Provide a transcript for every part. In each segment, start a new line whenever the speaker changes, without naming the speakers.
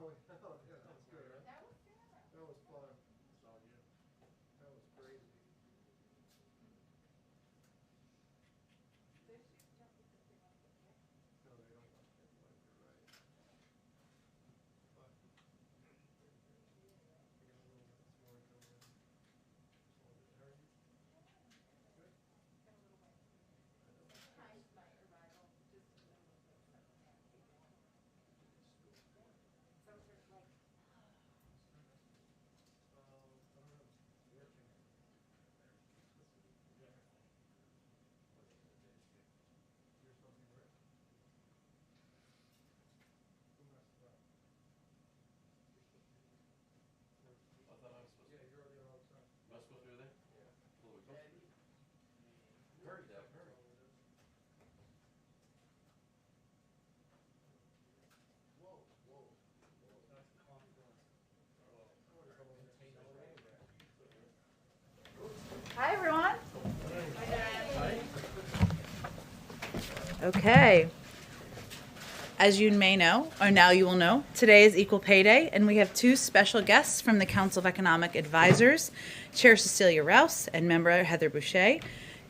Oh, yeah, that was good, right? That was good. That was fun. That was crazy. No, they don't want that, but you're right. But we got a little bit this morning coming in. How are you? Good? I don't know. Working. You're supposed to be where? Who messed it up?
I thought I was supposed to.
Yeah, you're on the wrong side.
Am I supposed to be there?
Yeah.
A little bit closer. Hurry, Dad, hurry.
Whoa, whoa. That's the confluence.
Hi, everyone. Okay. As you may know, or now you will know, today is Equal Pay Day, and we have two special guests from the Council of Economic Advisors, Chair Cecilia Rouse and Member Heather Boucher.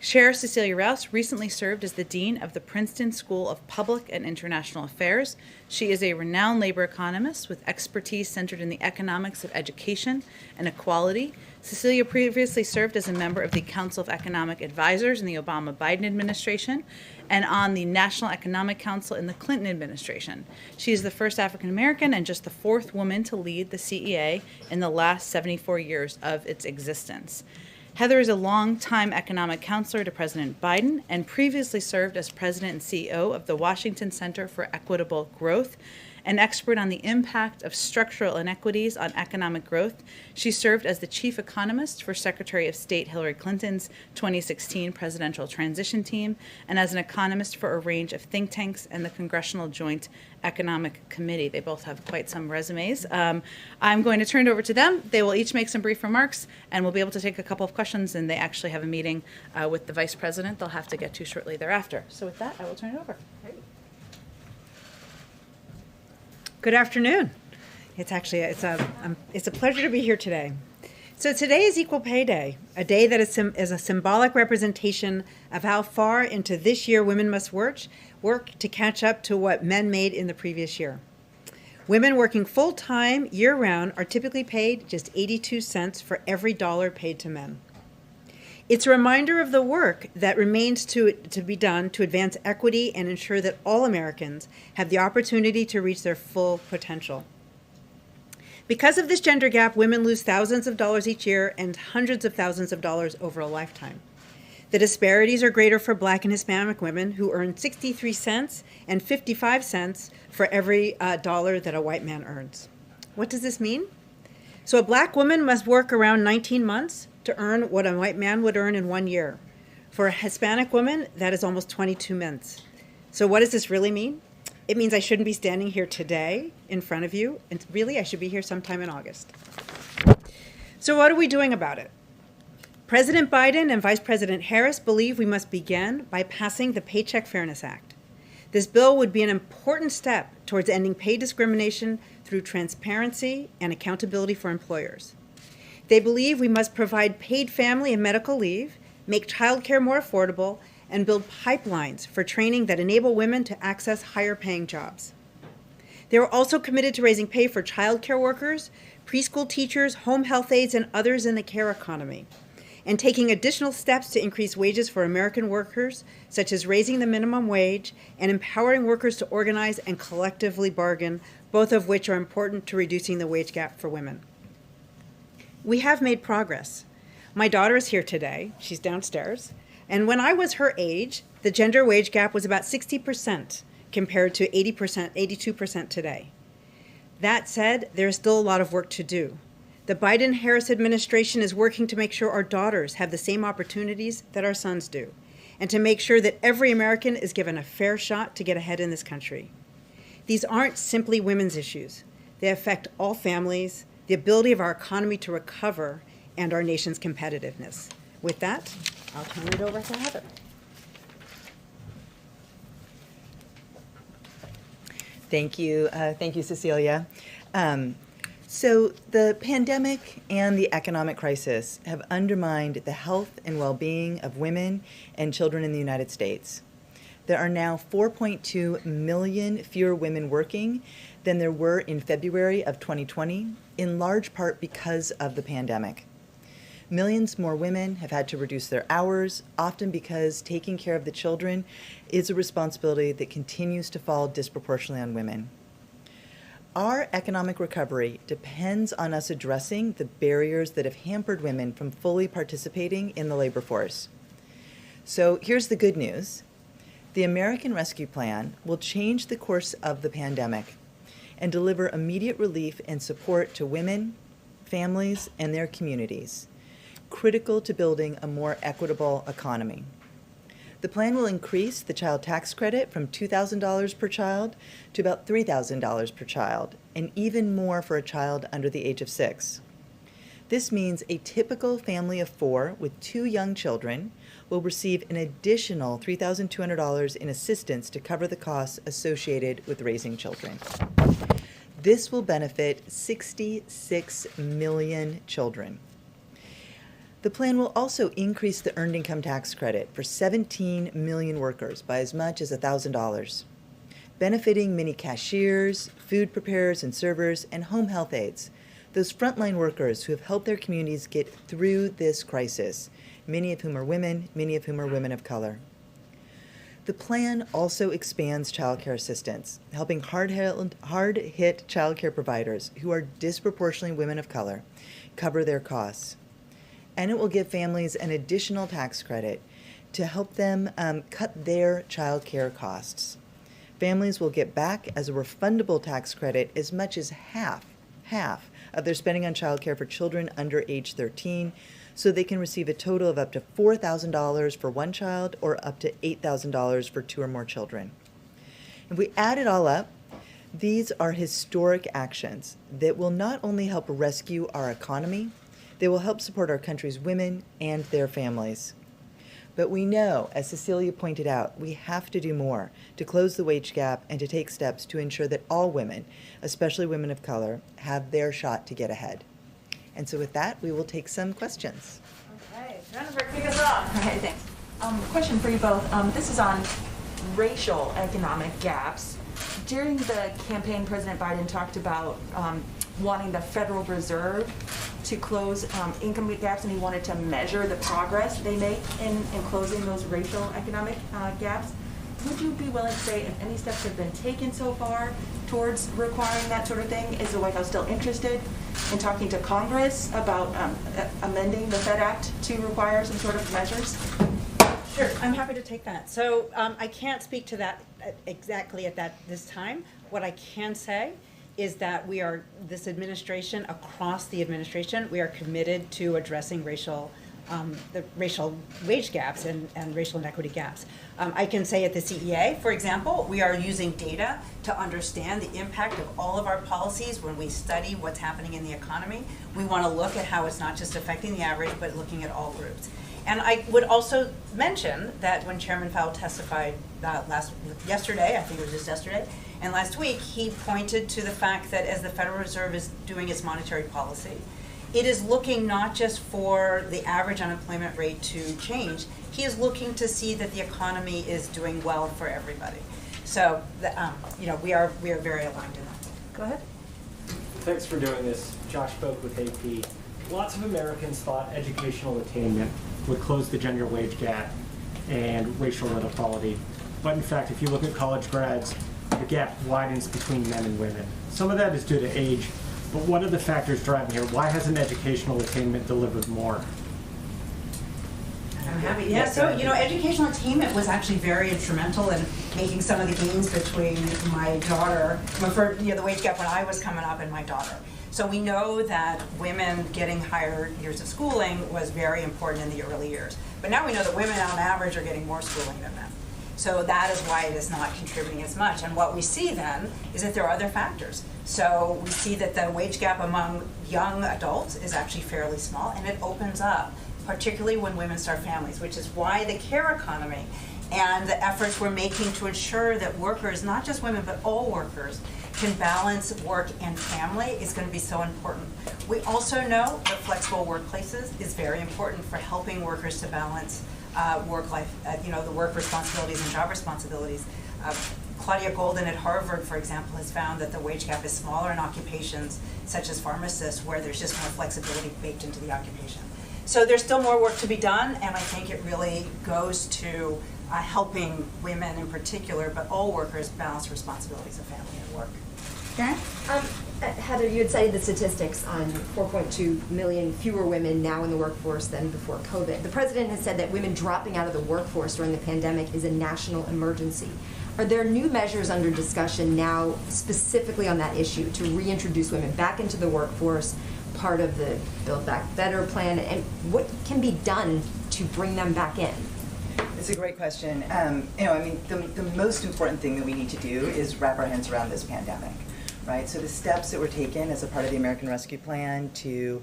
Chair Cecilia Rouse recently served as the Dean of the Princeton School of Public and International Affairs. She is a renowned labor economist with expertise centered in the economics of education and equality. Cecilia previously served as a member of the Council of Economic Advisors in the Obama-Biden administration and on the National Economic Council in the Clinton administration. She is the first African American and just the fourth woman to lead the CEA in the last 74 years of its existence. Heather is a longtime economic counselor to President Biden and previously served as president and CEO of the Washington Center for Equitable Growth. An expert on the impact of structural inequities on economic growth, she served as the chief economist for Secretary of State Hillary Clinton's 2016 presidential transition team and as an economist for a range of think tanks and the Congressional Joint Economic Committee. They both have quite some resumes. I'm going to turn it over to them. They will each make some brief remarks, and we'll be able to take a couple of questions, and they actually have a meeting with the vice president they'll have to get to shortly thereafter. So with that, I will turn it over.
Good afternoon. It's a pleasure to be here today. So today is Equal Pay Day, a day that is a symbolic representation of how far into this year women must work to catch up to what men made in the previous year. Women working full-time year-round are typically paid just 82 cents for every dollar paid to men. It's a reminder of the work that remains to be done to advance equity and ensure that all Americans have the opportunity to reach their full potential. Because of this gender gap, women lose thousands of dollars each year and hundreds of thousands of dollars over a lifetime. The disparities are greater for Black and Hispanic women who earn 63 cents and 55 cents for every dollar that a white man earns. What does this mean? So a Black woman must work around 19 months to earn what a white man would earn in 1 year. For a Hispanic woman, that is almost 22 months. So what does this really mean? It means I shouldn't be standing here today in front of you, and really I should be here sometime in August. So what are we doing about it? President Biden and Vice President Harris believe we must begin by passing the Paycheck Fairness Act. This bill would be an important step towards ending pay discrimination through transparency and accountability for employers. They believe we must provide paid family and medical leave, make childcare more affordable, and build pipelines for training that enable women to access higher-paying jobs. They were also committed to raising pay for childcare workers, preschool teachers, home health aides, and others in the care economy, and taking additional steps to increase wages for American workers, such as raising the minimum wage and empowering workers to organize and collectively bargain, both of which are important to reducing the wage gap for women. We have made progress. My daughter is here today. She's downstairs. And when I was her age, the gender wage gap was about 60% compared to 82% today. That said, there is still a lot of work to do. The Biden-Harris administration is working to make sure our daughters have the same opportunities that our sons do, and to make sure that every American is given a fair shot to get ahead in this country. These aren't simply women's issues. They affect all families, the ability of our economy to recover, and our nation's competitiveness. With that, I'll turn it over to Heather.
Thank you, Cecilia. So the pandemic and the economic crisis have undermined the health and well-being of women and children in the United States. There are now 4.2 million fewer women working than there were in February of 2020, in large part because of the pandemic. Millions more women have had to reduce their hours, often because taking care of the children is a responsibility that continues to fall disproportionately on women. Our economic recovery depends on us addressing the barriers that have hampered women from fully participating in the labor force. So here's the good news. The American Rescue Plan will change the course of the pandemic and deliver immediate relief and support to women, families, and their communities, critical to building a more equitable economy. The plan will increase the child tax credit from $2,000 per child to about $3,000 per child, and even more for a child under the age of 6. This means a typical family of 4 with 2 young children will receive an additional $3,200 in assistance to cover the costs associated with raising children. This will benefit 66 million children. The plan will also increase the earned income tax credit for 17 million workers by as much as $1,000, benefiting many cashiers, food preparers and servers, and home health aides, those frontline workers who have helped their communities get through this crisis, many of whom are women, many of whom are women of color. The plan also expands child care assistance, helping hard-hit child care providers who are disproportionately women of color cover their costs. And it will give families an additional tax credit to help them cut their child care costs. Families will get back as a refundable tax credit as much as half of their spending on child care for children under age 13, so they can receive a total of up to $4,000 for one child or up to $8,000 for 2 or more children. If we add it all up, these are historic actions that will not only help rescue our economy, they will help support our country's women and their families. But we know, as Cecilia pointed out, we have to do more to close the wage gap and to take steps to ensure that all women, especially women of color, have their shot to get ahead. And so with that, we will take some questions.
Okay, Jennifer, kick us off.
Okay, thanks. Question for you both. This is on racial economic gaps. During the campaign, President Biden talked about wanting the Federal Reserve to close income gaps, and he wanted to measure the progress they make in closing those racial economic gaps. Would you be willing to say if any steps have been taken so far towards requiring that sort of thing? Is the White House still interested in talking to Congress about amending the Fed Act to require some sort of measures?
Sure, I'm happy to take that. So I can't speak to that exactly at this time. What I can say is that we are, this administration, across the administration, we are committed to addressing the racial wage gaps and racial inequity gaps. I can say at the CEA, for example, we are using data to understand the impact of all of our policies when we study what's happening in the economy. We want to look at how it's not just affecting the average, but looking at all groups. And I would also mention that when Chairman Powell testified yesterday, I think it was just yesterday, and last week, he pointed to the fact that as the Federal Reserve is doing its monetary policy, it is looking not just for the average unemployment rate to change, he is looking to see that the economy is doing well for everybody. So, we are very aligned in that. Go ahead.
Thanks for doing this. Josh spoke with AP. Lots of Americans thought educational attainment would close the gender wage gap and racial inequality. But in fact, if you look at college grads, the gap widens between men and women. Some of that is due to age, but what are the factors driving here? Why hasn't educational attainment delivered more?
I'm happy. Yeah, so, educational attainment was actually very instrumental in making some of the gains between my daughter, the wage gap when I was coming up and my daughter. So we know that women getting higher years of schooling was very important in the early years. But now we know that women on average are getting more schooling than men. So that is why it is not contributing as much. And what we see then is that there are other factors. So we see that the wage gap among young adults is actually fairly small, and it opens up, particularly when women start families, which is why the care economy and the efforts we're making to ensure that workers, not just women, but all workers, can balance work and family is going to be so important. We also know that flexible workplaces is very important for helping workers to balance work-life, the work responsibilities and job responsibilities. Claudia Golden at Harvard, for example, has found that the wage gap is smaller in occupations such as pharmacists, where there's just more flexibility baked into the occupation. So there's still more work to be done, and I think it really goes to helping women in particular, but all workers balance responsibilities of family and work.
Karen?
Heather, you had cited the statistics on 4.2 million fewer women now in the workforce than before COVID. The president has said that women dropping out of the workforce during the pandemic is a national emergency. Are there new measures under discussion now specifically on that issue to reintroduce women back into the workforce, part of the Build Back Better plan, and what can be done to bring them back in?
It's a great question. The most important thing that we need to do is wrap our hands around this pandemic, right? So the steps that were taken as a part of the American Rescue Plan to,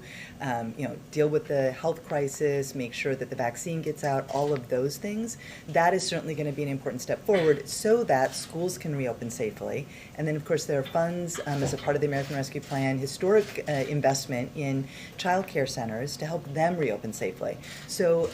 deal with the health crisis, make sure that the vaccine gets out, all of those things, that is certainly going to be an important step forward so that schools can reopen safely. And then, of course, there are funds as a part of the American Rescue Plan, historic investment in child care centers to help them reopen safely. So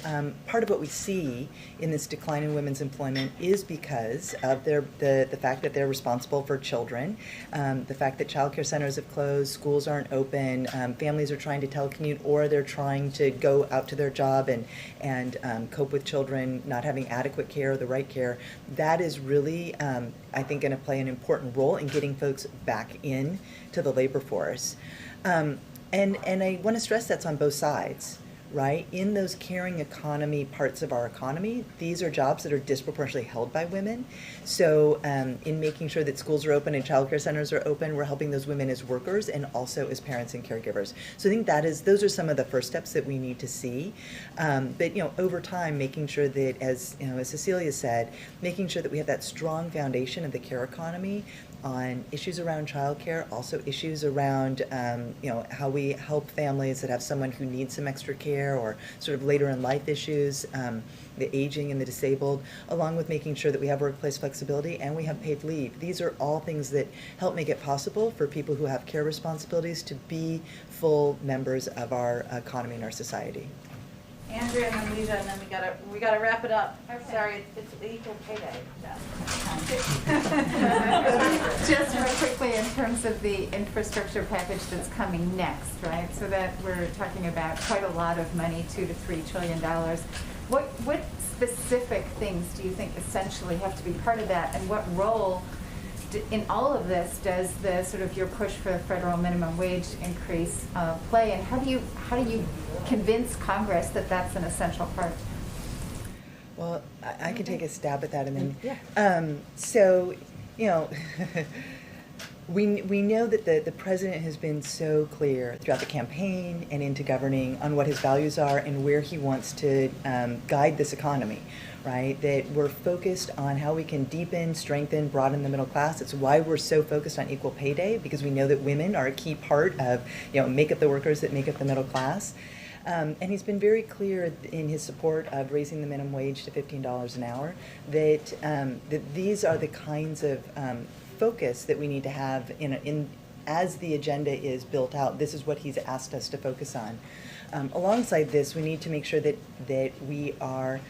part of what we see in this decline in women's employment is because of the fact that they're responsible for children, the fact that child care centers have closed, schools aren't open, families are trying to telecommute, or they're trying to go out to their job and cope with children not having adequate care or the right care. That is really, I think, going to play an important role in getting folks back in to the labor force. And I want to stress that's on both sides, right? In those caring economy parts of our economy, these are jobs that are disproportionately held by women. So in making sure that schools are open and childcare centers are open, we're helping those women as workers and also as parents and caregivers. So I think those are some of the first steps that we need to see. But over time, making sure that, as Cecilia said, making sure that we have that strong foundation of the care economy on issues around childcare, also issues around how we help families that have someone who needs some extra care or sort of later in life issues, the aging and the disabled, along with making sure that we have workplace flexibility and we have paid leave. These are all things that help make it possible for people who have care responsibilities to be full members of our economy and our society.
Andrea and then Lisa, and then we gotta wrap it up. Okay. Sorry, it's equal pay day.
Just real quickly, in terms of the infrastructure package that's coming next, right? So that we're talking about quite a lot of money, $2 to $3 trillion. What specific things do you think essentially have to be part of that, and what role in all of this does the sort of your push for the federal minimum wage increase play, and how do you convince Congress that that's an essential part?
Well, I can take a stab at that, and then we know that the president has been so clear throughout the campaign and into governing on what his values are and where he wants to guide this economy. Right, that we're focused on how we can deepen, strengthen, broaden the middle class. It's why we're so focused on equal pay day, because we know that women are a key part of, make up the workers that make up the middle class. And he's been very clear in his support of raising the minimum wage to $15 an hour, that these are the kinds of focus that we need to have as the agenda is built out. This is what he's asked us to focus on. Alongside this, we need to make sure that we are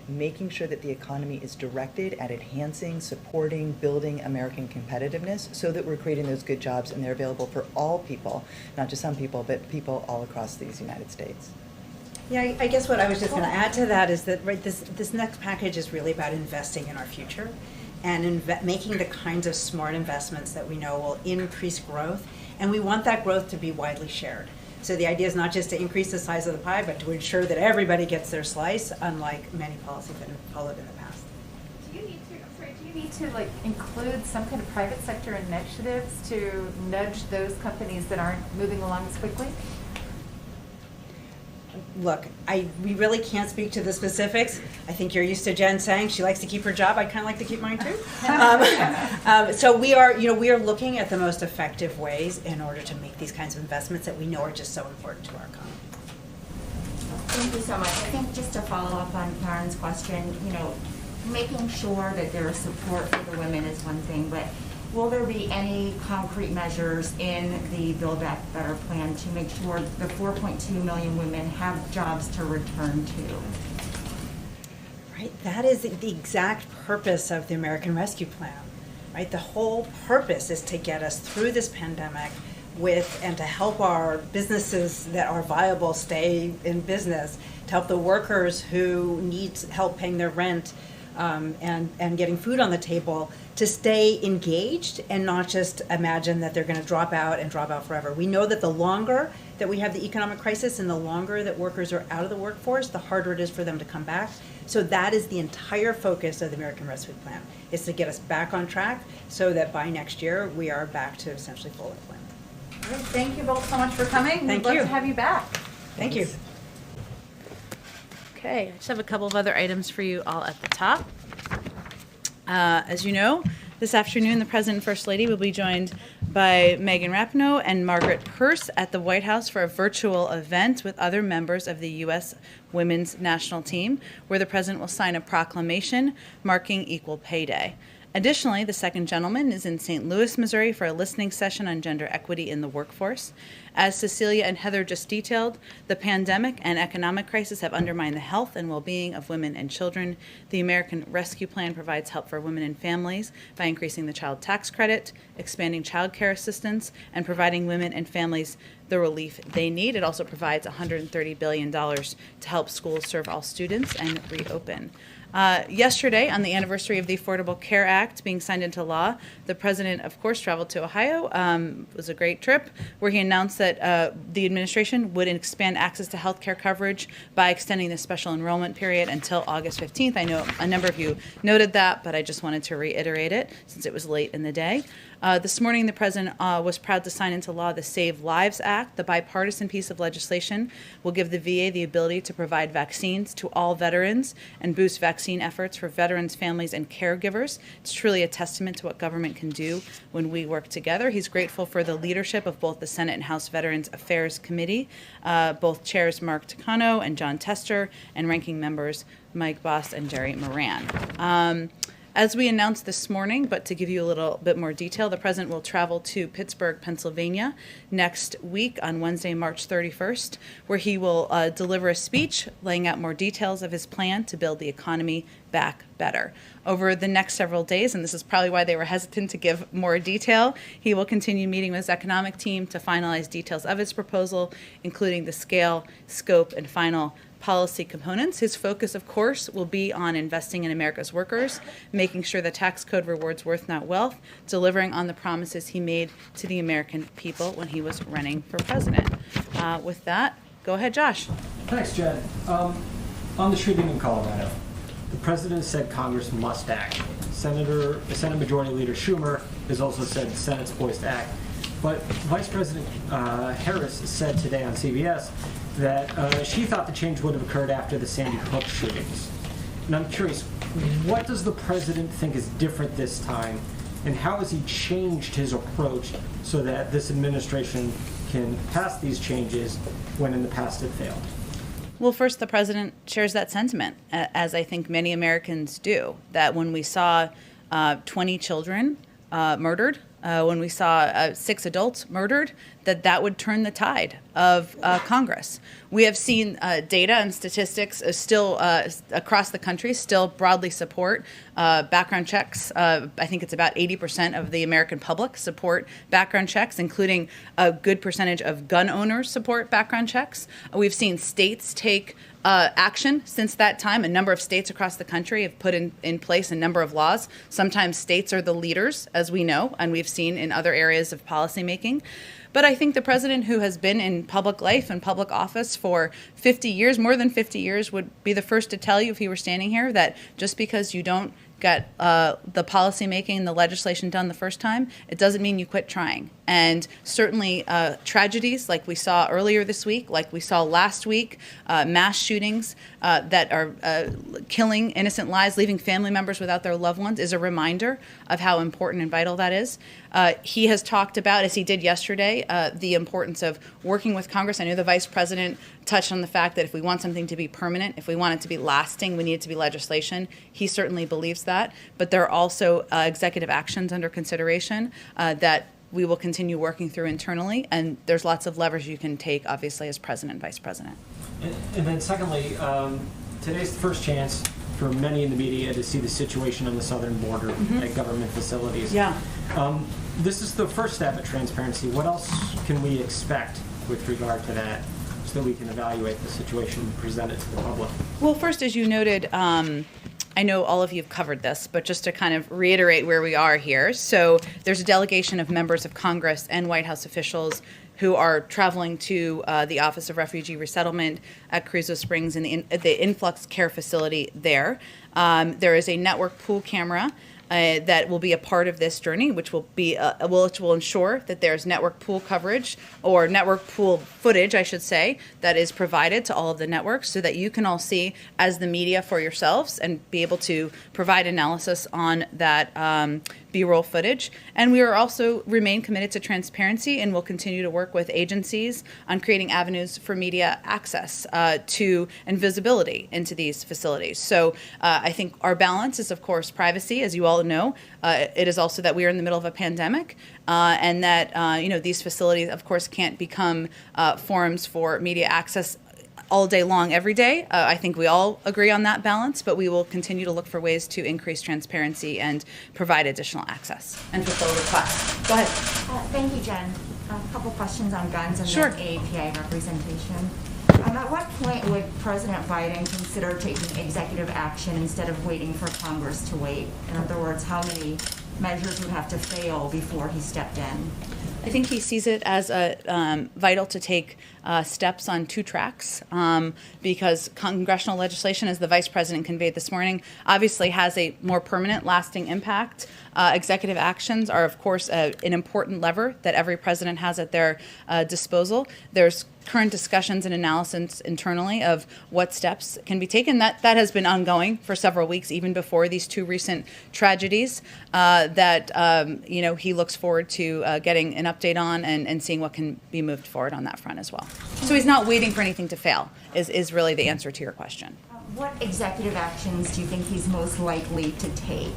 making sure that the economy is directed at enhancing, supporting, building American competitiveness so that we're creating those good jobs and they're available for all people, not just some people, but people all across these United States.
Yeah, I guess what I was just going to add to that is that this next package is really about investing in our future and making the kinds of smart investments that we know will increase growth, and we want that growth to be widely shared. So the idea is not just to increase the size of the pie, but to ensure that everybody gets their slice, unlike many policies that have followed in the past.
Do you need to include some kind of private sector initiatives to nudge those companies that aren't moving along as quickly?
Look, we really can't speak to the specifics. I think you're used to Jen saying she likes to keep her job. I'd kind of like to keep mine too. So we are looking at the most effective ways in order to make these kinds of investments that we know are just so important to our economy.
Thank you so much. I think just to follow up on Karen's question, making sure that there is support for the women is one thing, but will there be any concrete measures in the Build Back Better plan to make sure the 4.2 million women have jobs to return to?
Right, that is the exact purpose of the American Rescue Plan, right? The whole purpose is to get us through this pandemic and to help our businesses that are viable stay in business, to help the workers who need help paying their rent and getting food on the table, to stay engaged and not just imagine that they're going to drop out forever. We know that the longer that we have the economic crisis and the longer that workers are out of the workforce, the harder it is for them to come back. So that is the entire focus of the American Rescue Plan, is to get us back on track so that by next year we are back to essentially full employment.
All right, thank you both so much for coming.
Thank
We'd
you.
love to have you back.
Thank you.
Okay, I just have a couple of other items for you all at the top. As you know, this afternoon, the President and First Lady will be joined by Megan Rapinoe and Margaret Pearce at the White House for a virtual event with other members of the U.S. Women's National Team, where the President will sign a proclamation marking Equal Pay Day. Additionally, the second gentleman is in St. Louis, Missouri for a listening session on gender equity in the workforce. As Cecilia and Heather just detailed, the pandemic and economic crisis have undermined the health and well-being of women and children. The American Rescue Plan provides help for women and families by increasing the child tax credit, expanding child care assistance, and providing women and families the relief they need. It also provides $130 billion to help schools serve all students and reopen. Yesterday, on the anniversary of the Affordable Care Act being signed into law, the President, of course, traveled to Ohio. It was a great trip, where he announced that the administration would expand access to health care coverage by extending the special enrollment period until August 15th. I know a number of you noted that, but I just wanted to reiterate it since it was late in the day. This morning, the President was proud to sign into law the Save Lives Act. The bipartisan piece of legislation will give the VA the ability to provide vaccines to all veterans and boost vaccine efforts for veterans, families, and caregivers. It's truly a testament to what government can do when we work together. He's grateful for the leadership of both the Senate and House Veterans Affairs Committee, both chairs Mark Takano and John Tester, and ranking members Mike Bost and Jerry Moran. As we announced this morning, but to give you a little bit more detail, the President will travel to Pittsburgh, Pennsylvania next week on Wednesday, March 31st, where he will deliver a speech laying out more details of his plan to build the economy back better. Over the next several days, and this is probably why they were hesitant to give more detail, he will continue meeting with his economic team to finalize details of his proposal, including the scale, scope, and final policy components. His focus, of course, will be on investing in America's workers, making sure the tax code rewards worth, not wealth, delivering on the promises he made to the American people when he was running for president. With that, go ahead, Josh.
Thanks, Jen. On the shooting in Colorado, the President said Congress must act. Senate Majority Leader Schumer has also said the Senate's poised to act. But Vice President Harris said today on CBS that she thought the change would have occurred after the Sandy Hook shootings. And I'm curious, what does the President think is different this time, and how has he changed his approach so that this administration can pass these changes when in the past it failed?
Well, first, the President shares that sentiment, as I think many Americans do, that when we saw 20 children murdered, when we saw 6 adults murdered, that would turn the tide of Congress. We have seen data and statistics still across the country still broadly support background checks. I think it's about 80% of the American public support background checks, including a good percentage of gun owners support background checks. We've seen states take action since that time. A number of states across the country have put in place a number of laws. Sometimes states are the leaders, as we know, and we've seen in other areas of policymaking. But I think the President, who has been in public life and public office for 50 years, more than 50 years, would be the first to tell you if he were standing here that just because you don't get the policy making and the legislation done the first time, it doesn't mean you quit trying. And certainly tragedies like we saw earlier this week, like we saw last week, mass shootings that are killing innocent lives, leaving family members without their loved ones, is a reminder of how important and vital that is. He has talked about, as he did yesterday, the importance of working with Congress. I know the Vice President touched on the fact that if we want something to be permanent, if we want it to be lasting, we need it to be legislation. He certainly believes that. But there are also executive actions under consideration that we will continue working through internally. And there's lots of levers you can take, obviously, as president and vice president.
And then secondly, today's the first chance for many in the media to see the situation on the southern border at government facilities.
Yeah.
This is the first step at transparency. What else can we expect with regard to that so that we can evaluate the situation and present it to the public?
Well, first, as you noted, I know all of you have covered this, but just to kind of reiterate where we are here. So there's a delegation of members of Congress and White House officials who are traveling to the Office of Refugee Resettlement at Carrizo Springs and the influx care facility there. There is a network pool camera that will be a part of this journey, which will be which will ensure that there's network pool coverage or network pool footage, I should say, that is provided to all of the networks so that you can all see as the media for yourselves and be able to provide analysis on that B-roll footage. And we are also remain committed to transparency and will continue to work with agencies on creating avenues for media access to and visibility into these facilities. So I think our balance is, of course, privacy, as you all know. It is also that we are in the middle of a pandemic and that these facilities, of course, can't become forums for media access all day long, every day. I think we all agree on that balance, but we will continue to look for ways to increase transparency and provide additional access and fulfill requests. Go ahead.
Thank you, Jen. A couple questions on guns and
Sure.
then AAPI representation. At what point would President Biden consider taking executive action instead of waiting for Congress to wait? In other words, how many measures would have to fail before he stepped in?
I think he sees it as vital to take steps on two tracks because congressional legislation, as the vice president conveyed this morning, obviously has a more permanent, lasting impact. Executive actions are, of course, an important lever that every president has at their disposal. There's current discussions and analysis internally of what steps can be taken. That has been ongoing for several weeks, even before these two recent tragedies. He looks forward to getting an update on and seeing what can be moved forward on that front as well. So he's not waiting for anything to fail. Is really the answer to your question.
What executive actions do you think he's most likely to take?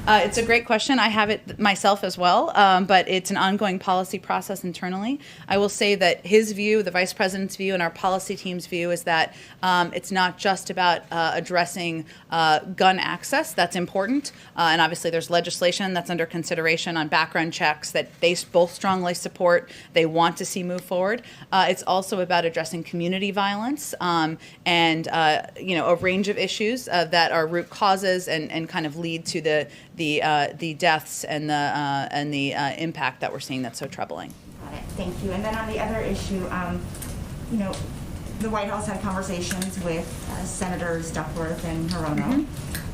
It's a great question. I have it myself as well, but it's an ongoing policy process internally. I will say that his view, the vice president's view, and our policy team's view is that it's not just about addressing gun access. That's important. And obviously there's legislation that's under consideration on background checks that they both strongly support. They want to see move forward. It's also about addressing community violence and a range of issues that are root causes and kind of lead to the deaths and the impact that we're seeing that's so troubling.
Got it. Thank you. And then on the other issue, the White House had conversations with Senators Duckworth and Hirono.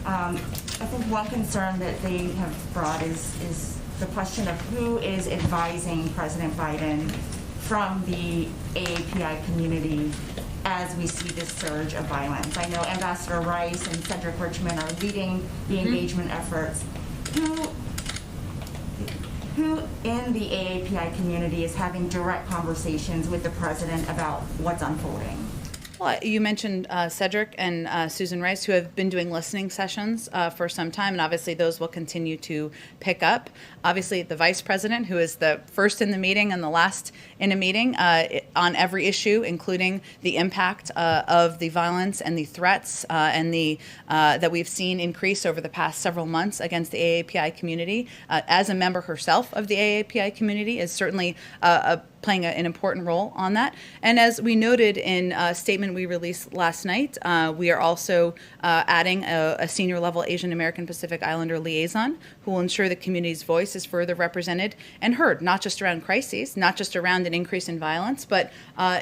I think one concern that they have brought is the question of who is advising President Biden from the AAPI community as we see this surge of violence. I know Ambassador Rice and Cedric Richmond are leading the engagement efforts. Who in the AAPI community is having direct conversations with the president about what's unfolding?
Well, you mentioned Cedric and Susan Rice, who have been doing listening sessions for some time, and obviously those will continue to pick up. Obviously, the vice president, who is the first in the meeting and the last in a meeting on every issue, including the impact of the violence and the threats and the that we've seen increase over the past several months against the AAPI community, as a member herself of the AAPI community, is certainly playing an important role on that. And as we noted in a statement we released last night, we are also adding a senior level Asian American Pacific Islander liaison who will ensure the community's voice is further represented and heard, not just around crises, not just around an increase in violence, but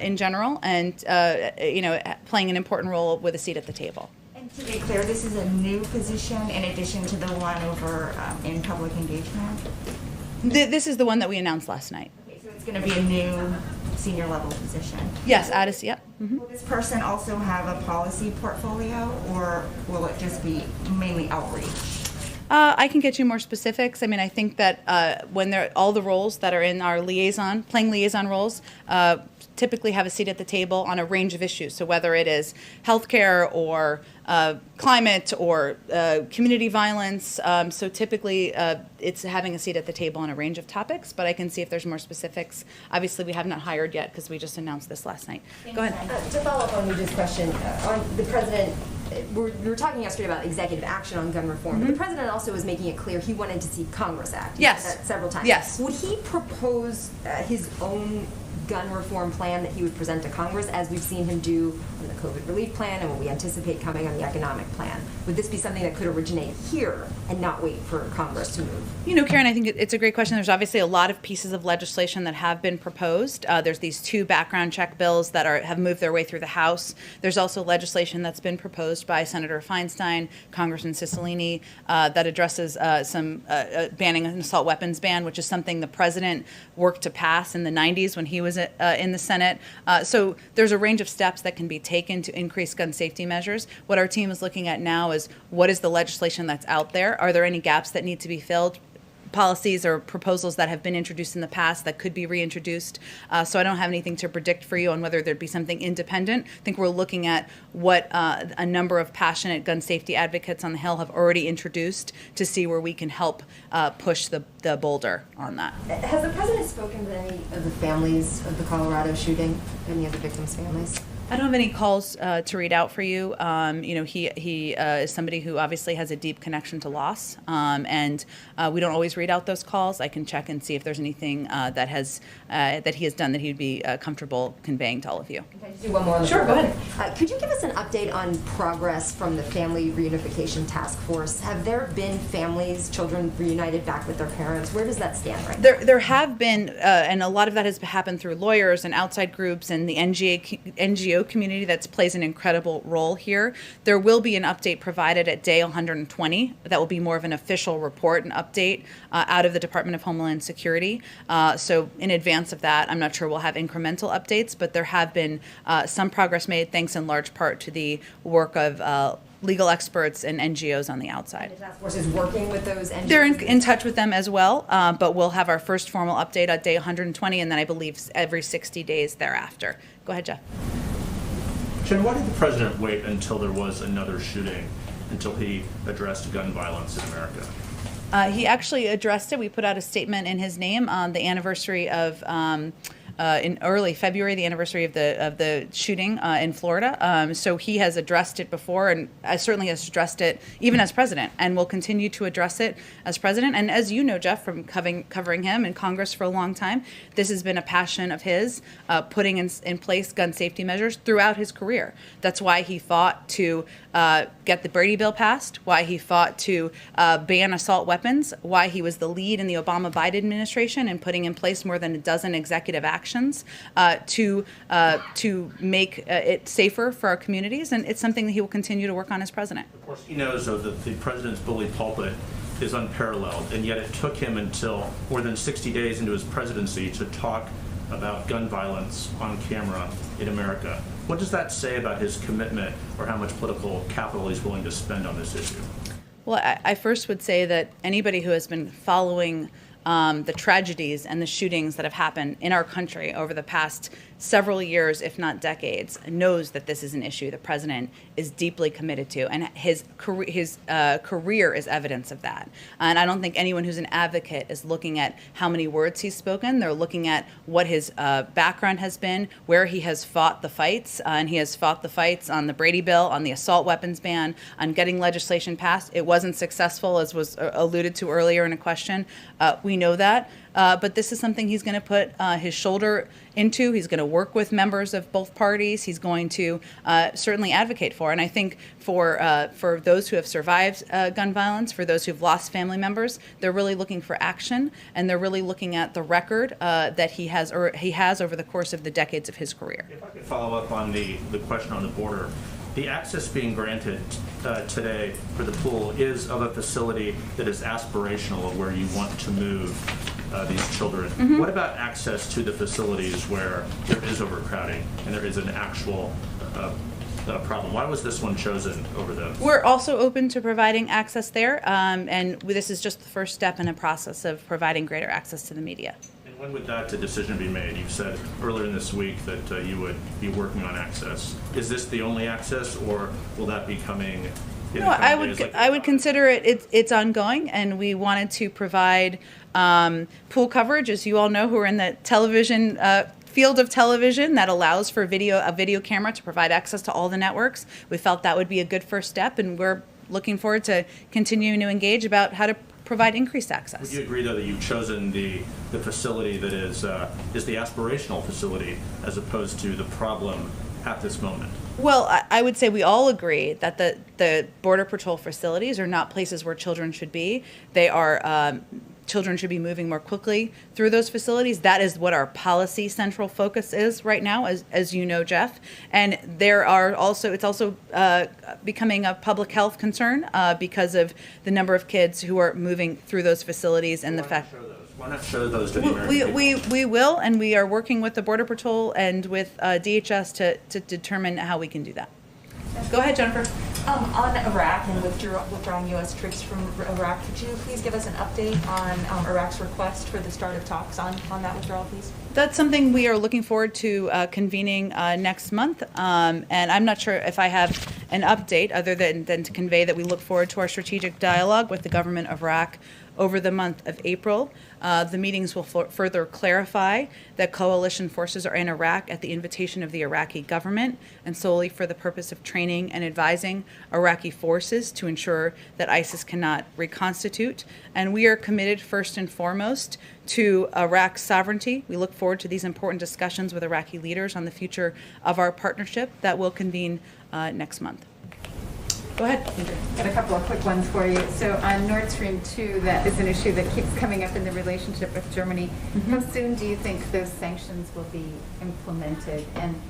in general, and playing an important role with a seat at the table.
And to be clear, this is a new position in addition to the one over in public engagement?
This is the one that we announced last night.
It's going to be a new senior level position.
Yes, Addis, yep. Mm-hmm.
Will this person also have a policy portfolio, or will it just be mainly outreach?
I can get you more specifics. I mean, I think that when all the roles that are in our playing liaison roles, typically have a seat at the table on a range of issues. So whether it is healthcare or climate or community violence. So typically it's having a seat at the table on a range of topics, but I can see if there's more specifics. Obviously, we have not hired yet because we just announced this last night. Go ahead.
To follow up on Nuja's question, on the president, we were talking yesterday about executive action on gun reform, but the president also was making it clear he wanted to see Congress act.
Yes.
He said that several times.
Yes.
Would he propose his own gun reform plan that he would present to Congress, as we've seen him do on the COVID relief plan and what we anticipate coming on the economic plan? Would this be something that could originate here and not wait for Congress to move?
You know, Karen, I think it's a great question. There's obviously a lot of pieces of legislation that have been proposed. There's these 2 background check bills that have moved their way through the House. There's also legislation that's been proposed by Senator Feinstein, Congressman Cicilline, that addresses some banning an assault weapons ban, which is something the president worked to pass in the 90s when he was in the Senate. So there's a range of steps that can be taken to increase gun safety measures. What our team is looking at now is what is the legislation that's out there? Are there any gaps that need to be filled? Policies or proposals that have been introduced in the past that could be reintroduced. So I don't have anything to predict for you on whether there'd be something independent. I think we're looking at what a number of passionate gun safety advocates on the Hill have already introduced to see where we can help push the Boulder on that.
Has the president spoken to any of the families of the Colorado shooting, any of the victims' families?
I don't have any calls to read out for you. You know, he is somebody who obviously has a deep connection to loss, and we don't always read out those calls. I can check and see if there's anything that he has done that he'd be comfortable conveying to all of you.
Can I just do one more?
Sure, go ahead.
Could you give us an update on progress from the Family Reunification Task Force? Have there been families, children reunited back with their parents? Where does that stand right now?
There have been, and a lot of that has happened through lawyers and outside groups and the NGO community that plays an incredible role here. There will be an update provided at day 120 that will be more of an official report and update out of the Department of Homeland Security. So in advance of that, I'm not sure we'll have incremental updates, but there have been some progress made thanks in large part to the work of legal experts and NGOs on the outside.
The task force is working with those NGOs?
They're in touch with them as well, but we'll have our first formal update at day 120, and then I believe every 60 days thereafter. Go ahead, Jeff.
Jen, why did the president wait until there was another shooting, until he addressed gun violence in America?
He actually addressed it. We put out a statement in his name on the anniversary of in early February, the anniversary of the shooting in Florida. So he has addressed it before, and certainly has addressed it even as president, and will continue to address it as president. And as you know, Jeff, from covering him in Congress for a long time, this has been a passion of his, putting in place gun safety measures throughout his career. That's why he fought to get the Brady bill passed, why he fought to ban assault weapons, why he was the lead in the Obama-Biden administration in putting in place more than a dozen executive actions to make it safer for our communities, and it's something that he will continue to work on as president.
Of course, he knows that the president's bully pulpit is unparalleled, and yet it took him until more than 60 days into his presidency to talk about gun violence on camera in America. What does that say about his commitment or how much political capital he's willing to spend on this issue?
Well, I first would say that anybody who has been following the tragedies and the shootings that have happened in our country over the past several years, if not decades, knows that this is an issue the president is deeply committed to, and his career is evidence of that. And I don't think anyone who's an advocate is looking at how many words he's spoken. They're looking at what his background has been, where he has fought the fights, and he has fought the fights on the Brady bill, on the assault weapons ban, on getting legislation passed. It wasn't successful, as was alluded to earlier in a question. We know that. But this is something he's going to put his shoulder into. He's going to work with members of both parties. He's going to certainly advocate for. And I think for those who have survived gun violence, for those who've lost family members, they're really looking for action, and they're really looking at the record that he has over the course of the decades of his career.
If I could follow up on the question on the border. The access being granted today for the pool is of a facility that is aspirational of where you want to move these children. Mm-hmm. What about access to the facilities where there is overcrowding and there is an actual problem? Why was this one chosen over those?
We're also open to providing access there, and this is just the first step in a process of providing greater access to the media.
And When would that decision be made? You said earlier in this week that you would be working on access. Is this the only access, or will that be coming?
No, I would consider it's ongoing, and we wanted to provide pool coverage, as you all know, who are in the television field of television, that allows for a video camera to provide access to all the networks. We felt that would be a good first step, and we're looking forward to continuing to engage about how to provide increased access.
Would you agree, though, that you've chosen the facility that is the aspirational facility as opposed to the problem at this moment?
Well, I would say we all agree that the Border Patrol facilities are not places where children should be. They are children should be moving more quickly through those facilities. That is what our policy central focus is right now, as you know, Jeff. And it's also becoming a public health concern because of the number of kids who are moving through those facilities and the fact.
Why not show those to the American people?
We will, and we are working with the Border Patrol and with DHS to determine how we can do that. Go ahead, Jennifer.
On Iraq and withdrawing U.S. troops from Iraq, could you please give us an update on Iraq's request for the start of talks on that withdrawal, please?
That's something we are looking forward to convening next month, and I'm not sure if I have an update other than to convey that we look forward to our strategic dialogue with the government of Iraq over the month of April. The meetings will further clarify that coalition forces are in Iraq at the invitation of the Iraqi government and solely for the purpose of training and advising Iraqi forces to ensure that ISIS cannot reconstitute. And we are committed first and foremost to Iraq's sovereignty. We look forward to these important discussions with Iraqi leaders on the future of our partnership that will convene next month. Go ahead.
Got a couple of quick ones for you. So on Nord Stream 2, that is an issue that keeps coming up in the relationship with Germany. Mm-hmm. How soon do you think those sanctions will be implemented? And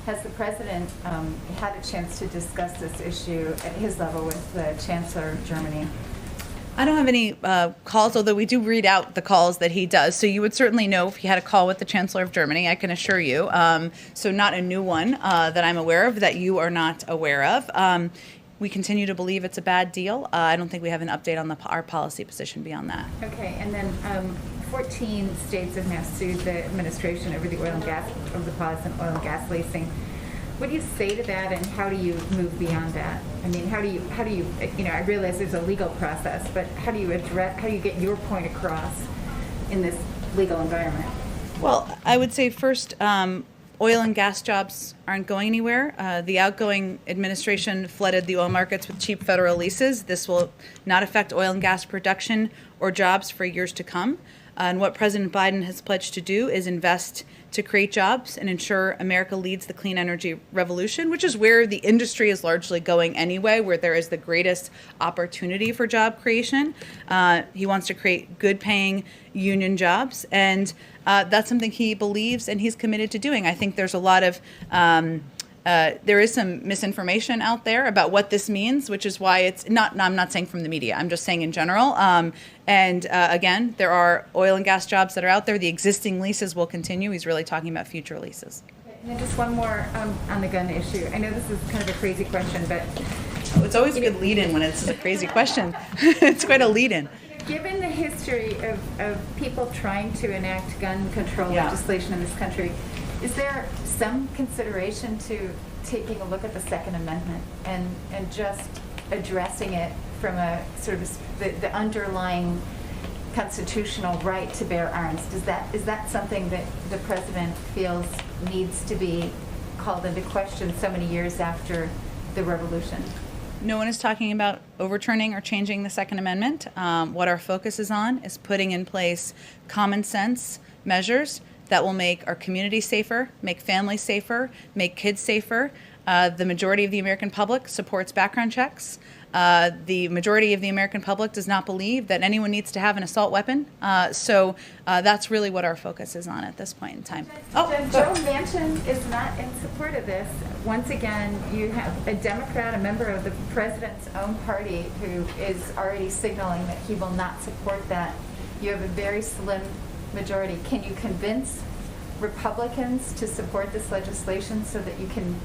has the president had a chance to discuss this issue at his level with the Chancellor of Germany?
I don't have any calls, although we do read out the calls that he does. So you would certainly know if he had a call with the Chancellor of Germany, I can assure you. So not a new one that I'm aware of that you are not aware of. We continue to believe it's a bad deal. I don't think we have an update on our policy position beyond that.
Okay, and then 14 states have now sued the administration over the oil and gas, over the pause in oil and gas leasing. What do you say to that, and how do you move beyond that? I mean, how do you, I realize there's a legal process, but how do you get your point across in this legal environment?
Well, I would say first, oil and gas jobs aren't going anywhere. The outgoing administration flooded the oil markets with cheap federal leases. This will not affect oil and gas production or jobs for years to come. And what President Biden has pledged to do is invest to create jobs and ensure America leads the clean energy revolution, which is where the industry is largely going anyway, where there is the greatest opportunity for job creation. He wants to create good-paying union jobs, and that's something he believes and he's committed to doing. I think there's a lot of there is some misinformation out there about what this means, which is why it's not. I'm not saying from the media. I'm just saying in general. Again, there are oil and gas jobs that are out there. The existing leases will continue. He's really talking about future leases.
And then just one more on the gun issue. I know this is kind of a crazy question, but
it's always a good lead-in when it's a crazy question. It's quite a lead-in.
Given the history of people trying to enact gun control legislation in this country, is there some consideration to taking a look at the Second Amendment and just addressing it from a sort of the underlying constitutional right to bear arms? Is that something that the president feels needs to be called into question so many years after the revolution?
No one is talking about overturning or changing the Second Amendment. What our focus is on is putting in place common sense measures that will make our community safer, make families safer, make kids safer. The majority of the American public supports background checks. The majority of the American public does not believe that anyone needs to have an assault weapon. So that's really what our focus is on at this point in time.
Joe Manchin is not in support of this. Once again, you have a Democrat, a member of the president's own party, who is already signaling that he will not support that. You have a very slim majority. Can you convince Republicans to support this legislation so that you can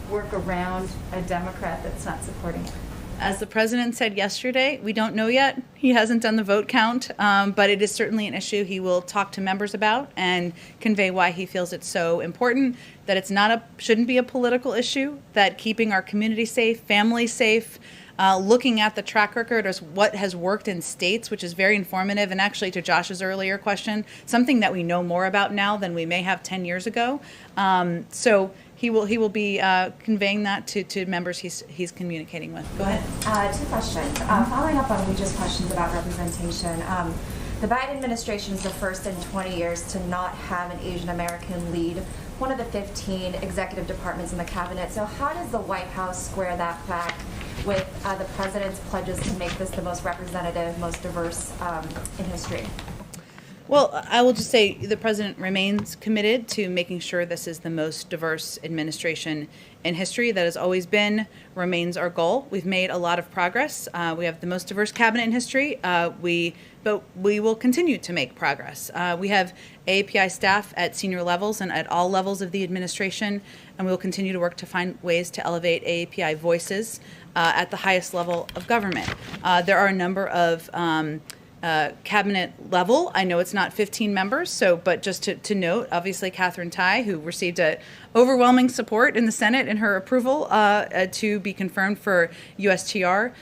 work around a Democrat that's not supporting it?
As the president said yesterday, we don't know yet. He hasn't done the vote count, but it is certainly an issue he will talk to members about and convey why he feels it's so important, that it's shouldn't be a political issue, that keeping our community safe, families safe, looking at the track record as what has worked in states, which is very informative, and actually to Josh's earlier question, something that we know more about now than we may have 10 years ago. So he will be conveying that to members he's communicating with. Go ahead.
Two questions. Following up on Leach's questions about representation, the Biden administration is the first in 20 years to not have an Asian American lead one of the 15 executive departments in the cabinet. So how does the White House square that back with the president's pledges to make this the most representative, most diverse in history?
Well, I will just say the president remains committed to making sure this is the most diverse administration in history. That has always been, remains our goal. We've made a lot of progress. We have the most diverse cabinet in history, but we will continue to make progress. We have AAPI staff at senior levels and at all levels of the administration, and we will continue to work to find ways to elevate AAPI voices at the highest level of government. There are a number of cabinet level. I know it's not 15 members, but just to note, obviously Catherine Tai, who received overwhelming support in the Senate in her approval to be confirmed for USTR,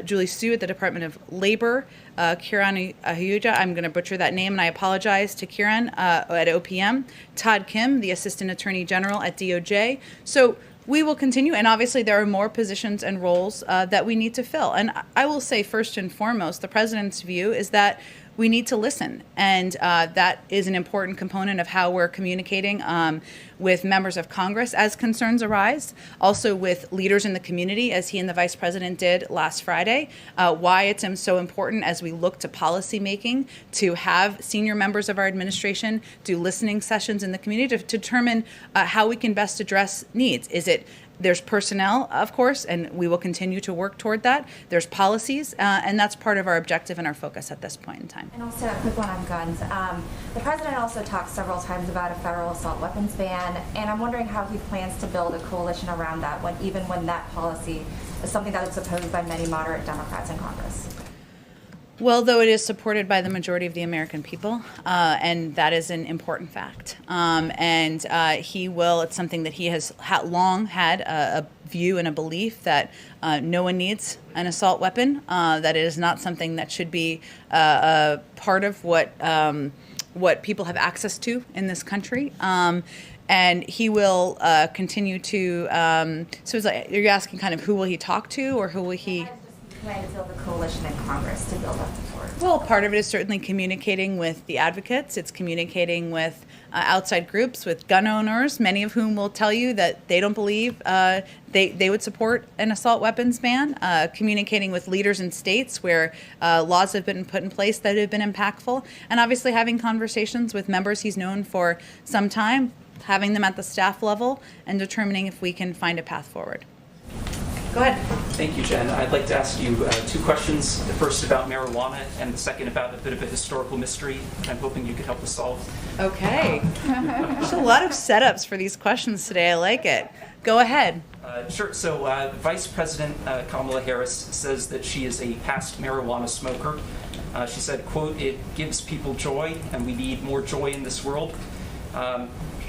Julie Su at the Department of Labor, Kiran Ahuja, I'm going to butcher that name and I apologize to Kiran, at OPM, Todd Kim, the Assistant Attorney General at DOJ. So we will continue, and obviously there are more positions and roles that we need to fill. And I will say first and foremost, the president's view is that we need to listen, and that is an important component of how we're communicating with members of Congress as concerns arise, also with leaders in the community, as he and the vice president did last Friday, why it's so important as we look to policy making to have senior members of our administration do listening sessions in the community to determine how we can best address needs. There's personnel, of course, and we will continue to work toward that. There's policies, and that's part of our objective and our focus at this point in time.
And also a quick one on guns. The president also talked several times about a federal assault weapons ban, and I'm wondering how he plans to build a coalition around that, even when that policy is something that is opposed by many moderate Democrats in Congress.
Well, though it is supported by the majority of the American people, and that is an important fact. He will, it's something that he has long had a view and a belief that no one needs an assault weapon, that it is not something that should be a part of what people have access to in this country. And he will continue to, so it's like, you're asking kind of who will he talk to, or who will he
plan to build a coalition in Congress to build up support?
Well, part of it is certainly communicating with the advocates. It's communicating with outside groups, with gun owners, many of whom will tell you that they don't believe they would support an assault weapons ban. Communicating with leaders in states where laws have been put in place that have been impactful. And obviously having conversations with members he's known for some time, having them at the staff level, and determining if we can find a path forward. Go ahead.
Thank you, Jen. I'd like to ask you two questions. The first about marijuana, and the second about a bit of a historical mystery I'm hoping you could help us solve.
Okay. There's a lot of setups for these questions today. I like it. Go ahead.
Sure. So Vice President Kamala Harris says that she is a past marijuana smoker. She said, quote, "It gives people joy, and we need more joy in this world."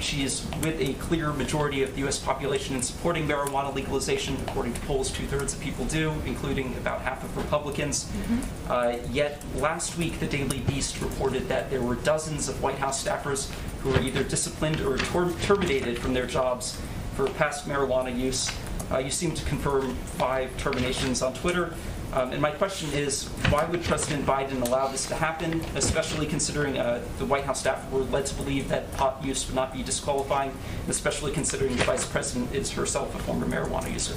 She is with a clear majority of the U.S. population in supporting marijuana legalization. According to polls, 2/3 of people do, including about half of Republicans. Yet last week, the Daily Beast reported that there were dozens of White House staffers who were either disciplined or terminated from their jobs for past marijuana use. You seem to confirm 5 terminations on Twitter. And my question is, why would President Biden allow this to happen, especially considering the White House staff were led to believe that pot use would not be disqualifying, and especially considering the Vice President is herself a former marijuana user?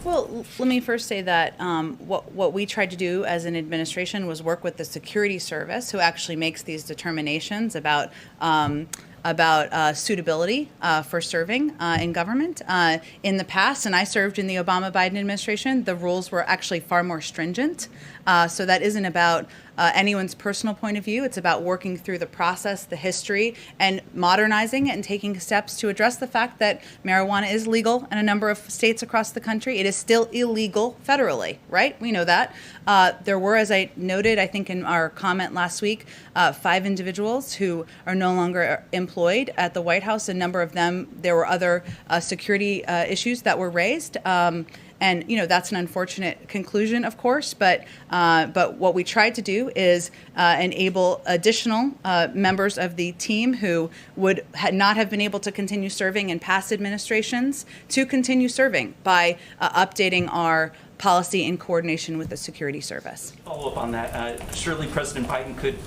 Well, let me first say that what we tried to do as an administration was work with the Security Service, who actually makes these determinations about suitability for serving in government. In the past, and I served in the Obama-Biden administration, the rules were actually far more stringent. So that isn't about anyone's personal point of view. It's about working through the process, the history, and modernizing it and taking steps to address the fact that marijuana is legal in a number of states across the country. It is still illegal federally, right? We know that. There were, as I noted, I think in our comment last week, 5 individuals who are no longer employed at the White House. A number of them, there were other security issues that were raised. And that's an unfortunate conclusion, of course. But what we tried to do is enable additional members of the team who would not have been able to continue serving in past administrations to continue serving by updating our policy in coordination with the security service.
Follow up on that. Surely President Biden could,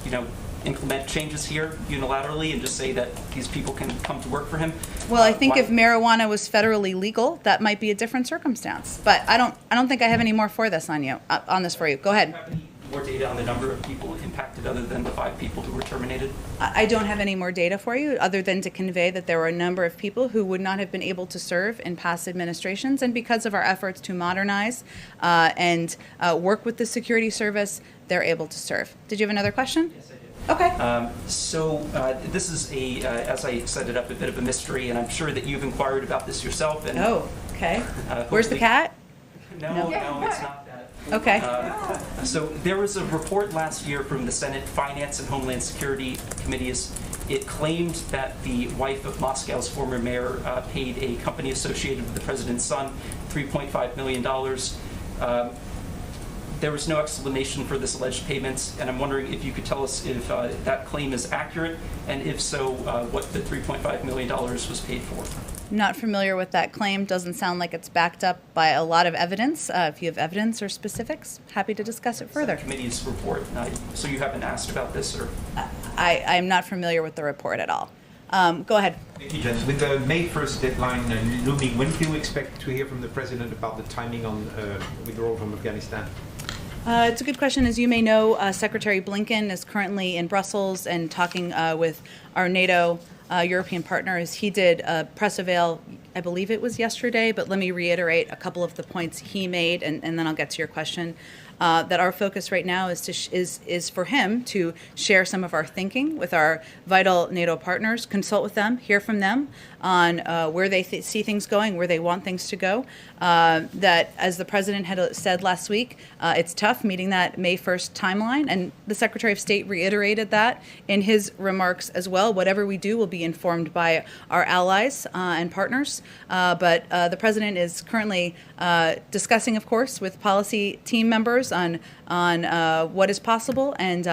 implement changes here unilaterally and just say that these people can come to work for him.
Well, I think if marijuana was federally legal, that might be a different circumstance. But I don't think I have any more for this on you. On this for you. Go ahead.
Do you have any more data on the number of people impacted other than the 5 people who were terminated?
I don't have any more data for you other than to convey that there were a number of people who would not have been able to serve in past administrations, and because of our efforts to modernize and work with the security service, they're able to serve. Did you have another question?
Yes, I did.
Okay.
So this is as I set it up, a bit of a mystery, and I'm sure that you've inquired about this yourself. And,
oh, okay. Where's the cat?
No, it's not that.
Okay.
So there was a report last year from the Senate Finance and Homeland Security Committees. It claimed that the wife of Moscow's former mayor paid a company associated with the president's son $3.5 million. There was no explanation for this alleged payments, and I'm wondering if you could tell us if that claim is accurate, and if so, what the $3.5 million was paid for.
Not familiar with that claim. Doesn't sound like it's backed up by a lot of evidence. If you have evidence or specifics, happy to discuss it further.
Committee's report. So you haven't asked about this, or?
I'm not familiar with the report at all. Go ahead.
Thank you, Jen. With the May 1st deadline looming, when do you expect to hear from the President about the timing on withdrawal from Afghanistan?
It's a good question. As you may know, Secretary Blinken is currently in Brussels and talking with our NATO European partners. He did a press avail, I believe it was yesterday, but let me reiterate a couple of the points he made, and then I'll get to your question. That our focus right now is for him to share some of our thinking with our vital NATO partners, consult with them, hear from them on where they see things going, where they want things to go. That, as the president had said last week, it's tough meeting that May 1st timeline, and the Secretary of State reiterated that in his remarks as well. Whatever we do will be informed by our allies and partners, but the president is currently discussing, of course, with policy team members on what is possible, and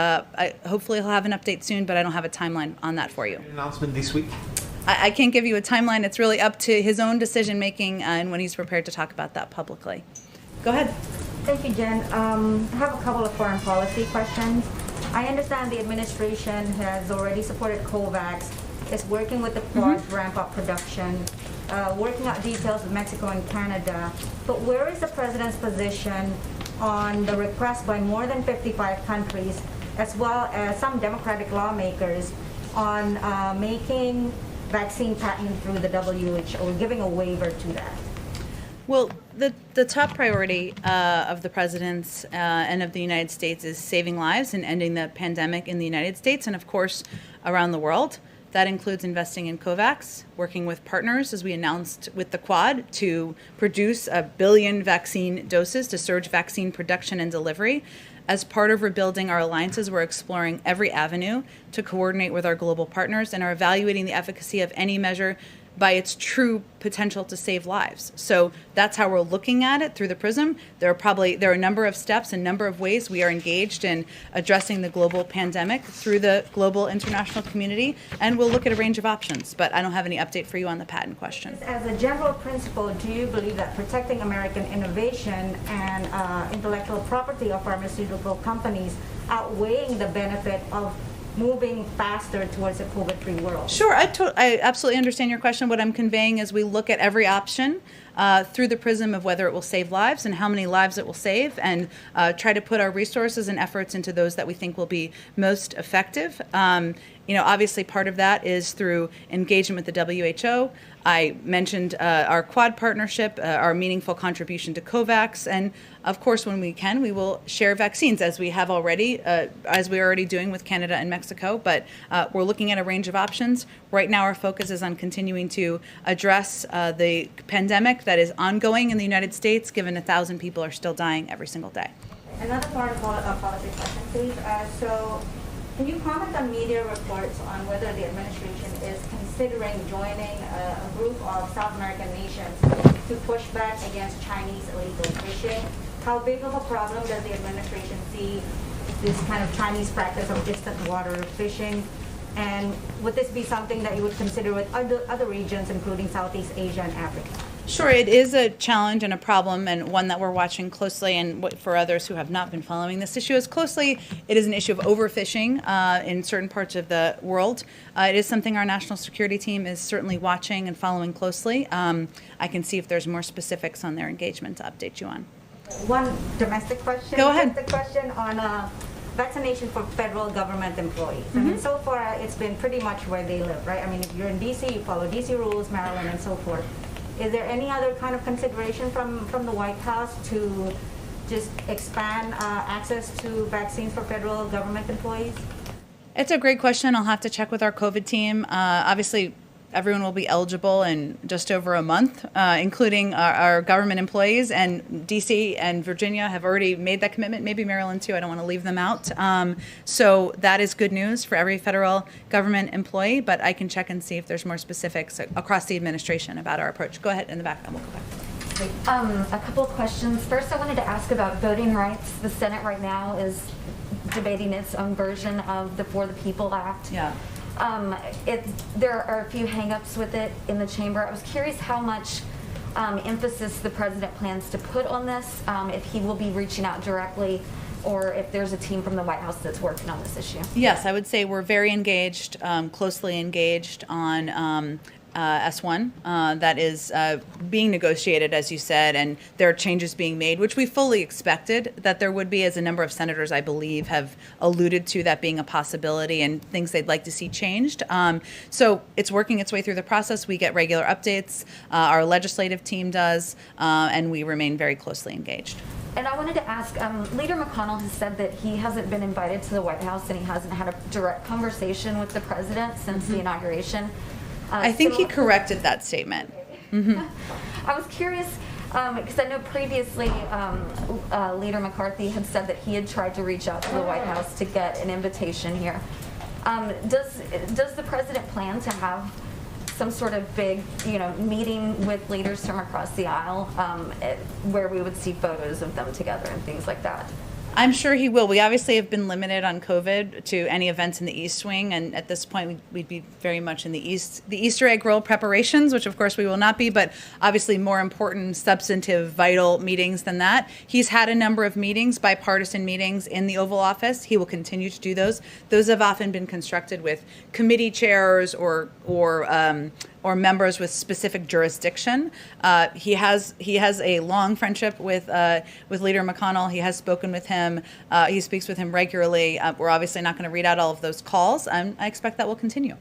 hopefully he'll have an update soon, but I don't have a timeline on that for you.
An announcement this week?
I can't give you a timeline. It's really up to his own decision making and when he's prepared to talk about that publicly. Go ahead.
Thank you, Jen. I have a couple of foreign policy questions. I understand the administration has already supported COVAX, is working with the Quad to ramp up production, working out details with Mexico and Canada. But where is the president's position on the request by more than 55 countries, as well as some Democratic lawmakers, on making vaccine patent through the WHO, or giving a waiver to that?
Well, the top priority of the president's and of the United States is saving lives and ending the pandemic in the United States and, of course, around the world. That includes investing in COVAX, working with partners, as we announced with the Quad, to produce 1 billion vaccine doses to surge vaccine production and delivery. As part of rebuilding our alliances, we're exploring every avenue to coordinate with our global partners and are evaluating the efficacy of any measure by its true potential to save lives. So that's how we're looking at it through the prism. There are a number of steps, a number of ways we are engaged in addressing the global pandemic through the global international community, and we'll look at a range of options, but I don't have any update for you on the patent question.
As a general principle, do you believe that protecting American innovation and intellectual property of pharmaceutical companies outweighing the benefit of moving faster towards a COVID-free world?
Sure, I absolutely understand your question. What I'm conveying is we look at every option through the prism of whether it will save lives and how many lives it will save, and try to put our resources and efforts into those that we think will be most effective. Obviously part of that is through engagement with the WHO. I mentioned our Quad partnership, our meaningful contribution to COVAX, and of course, when we can, we will share vaccines as we have already, as we're already doing with Canada and Mexico, but we're looking at a range of options. Right now, our focus is on continuing to address the pandemic that is ongoing in the United States, given 1,000 people are still dying every single day.
Another part of policy question, please. So, can you comment on media reports on whether the administration is considering joining a group of South American nations to push back against Chinese illegal fishing? How big of a problem does the administration see this kind of Chinese practice of distant water fishing? And would this be something that you would consider with other regions, including Southeast Asia and Africa?
Sure, it is a challenge and a problem, and one that we're watching closely. And for others who have not been following this issue as closely, it is an issue of overfishing in certain parts of the world. It is something our national security team is certainly watching and following closely. I can see if there's more specifics on their engagement to update you on.
One domestic question.
Go ahead.
Domestic question on vaccination for federal government employees. I mean, so far it's been pretty much where they live, right? I mean, if you're in D.C., you follow D.C. rules, Maryland, and so forth. Is there any other kind of consideration from the White House to just expand access to vaccines for federal government employees?
It's a great question. I'll have to check with our COVID team. Obviously, everyone will be eligible in just over a month, including our government employees. And D.C. and Virginia have already made that commitment, maybe Maryland too. I don't want to leave them out. So that is good news for every federal government employee, but I can check and see if there's more specifics across the administration about our approach. Go ahead in the back, and we'll go back.
A couple of questions. First, I wanted to ask about voting rights. The Senate right now is debating its own version of the For the People Act.
Yeah.
There are a few hang-ups with it in the chamber. I was curious how much emphasis the president plans to put on this, if he will be reaching out directly, or if there's a team from the White House that's working on this issue.
Yes, I would say we're very engaged, closely engaged on S1 that is being negotiated, as you said, and there are changes being made, which we fully expected that there would be, as a number of senators, I believe, have alluded to that being a possibility and things they'd like to see changed. So it's working its way through the process. We get regular updates. Our legislative team does, and we remain very closely engaged.
And I wanted to ask, Leader McConnell has said that he hasn't been invited to the White House and he hasn't had a direct conversation with the president since the inauguration.
I think he corrected that statement.
I was curious, because I know previously Leader McCarthy had said that he had tried to reach out to the White House to get an invitation here. Does the president plan to have some sort of big, meeting with leaders from across the aisle where we would see photos of them together and things like that?
I'm sure he will. We obviously have been limited on COVID to any events in the East Wing, and at this point we'd be very much in the Easter egg roll preparations, which of course we will not be, but obviously more important, substantive, vital meetings than that. He's had a number of meetings, bipartisan meetings in the Oval Office. He will continue to do those. Those have often been constructed with committee chairs or members with specific jurisdiction. He has a long friendship with Leader McConnell. He has spoken with him. He speaks with him regularly. We're obviously not going to read out all of those calls. I expect that will continue.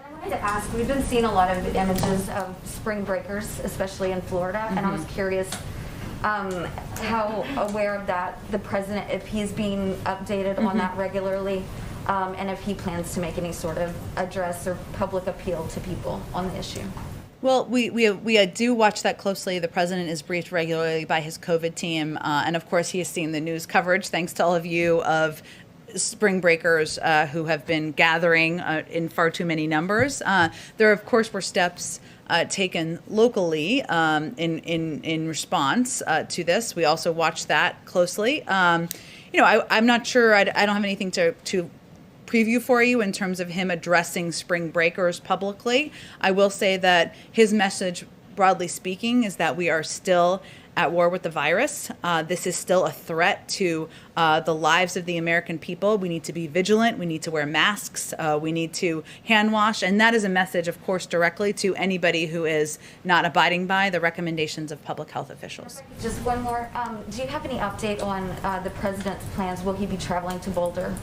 I wanted to ask, we've been seeing a lot of images of spring breakers, especially in Florida, and I was curious how aware of that the president, if he's being updated on that regularly, and if he plans to make any sort of address or public appeal to people on the issue.
Well, we do watch that closely. The president is briefed regularly by his COVID team, and of course he has seen the news coverage, thanks to all of you, of spring breakers who have been gathering in far too many numbers. There, of course, were steps taken locally in response to this. We also watch that closely. I'm not sure. I don't have anything to preview for you in terms of him addressing spring breakers publicly. I will say that his message broadly speaking, is that we are still at war with the virus. This is still a threat to the lives of the American people. We need to be vigilant. We need to wear masks. We need to hand wash. And that is a message, of course, directly to anybody who is not abiding by the recommendations of public health officials.
Just one more. Do you have any update on the president's plans? Will he be traveling to Boulder?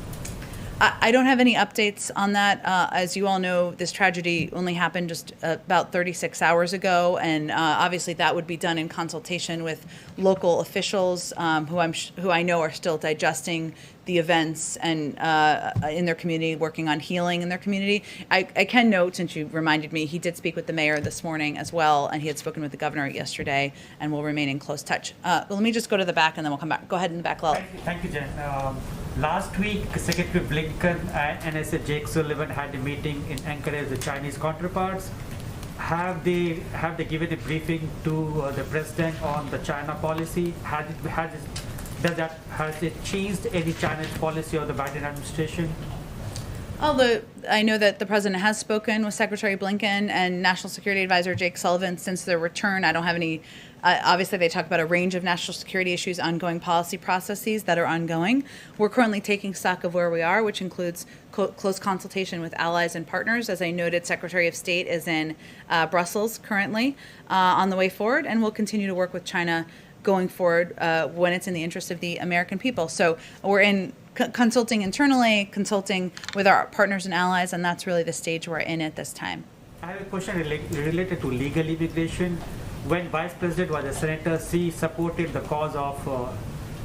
I don't have any updates on that. As you all know, this tragedy only happened just about 36 hours ago, and obviously that would be done in consultation with local officials who I know are still digesting the events and in their community, working on healing in their community. I can note, since you reminded me, he did speak with the mayor this morning as well, and he had spoken with the governor yesterday, and will remain in close touch. But let me just go to the back, and then we'll come back. Go ahead in the back, Lal.
Thank you, Jen. Last week, Secretary Blinken and NSA Jake Sullivan had a meeting in Anchorage with the Chinese counterparts. Have they given a briefing to the president on the China policy? Has it changed any China policy of the Biden administration?
Although I know that the president has spoken with Secretary Blinken and National Security Advisor Jake Sullivan since their return. I don't have any. Obviously, they talk about a range of national security issues, ongoing policy processes that are ongoing. We're currently taking stock of where we are, which includes close consultation with allies and partners. As I noted, Secretary of State is in Brussels currently on the way forward, and we'll continue to work with China going forward when it's in the interest of the American people. So we're in consulting internally, consulting with our partners and allies, and that's really the stage we're in at this time.
I have a question related to legal immigration. When Vice President was a senator, she supported the cause of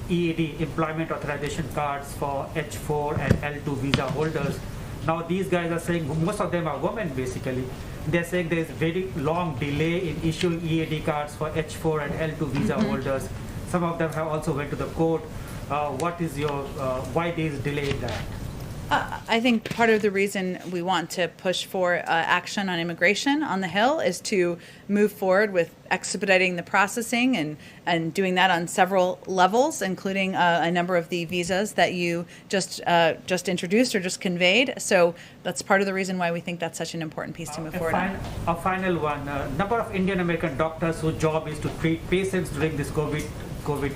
EAD, Employment Authorization Cards for H4 and L2 visa holders. Now these guys are saying, most of them are women basically, they're saying there's very long delay in issuing EAD cards for H4 and L2 visa holders. Some of them have also went to the court. What is your, why these delayed that?
I think part of the reason we want to push for action on immigration on the Hill is to move forward with expediting the processing and doing that on several levels, including a number of the visas that you just introduced or just conveyed. So that's part of the reason why we think that's such an important piece to move forward on.
A final one. Number of Indian American doctors whose job is to treat patients during this COVID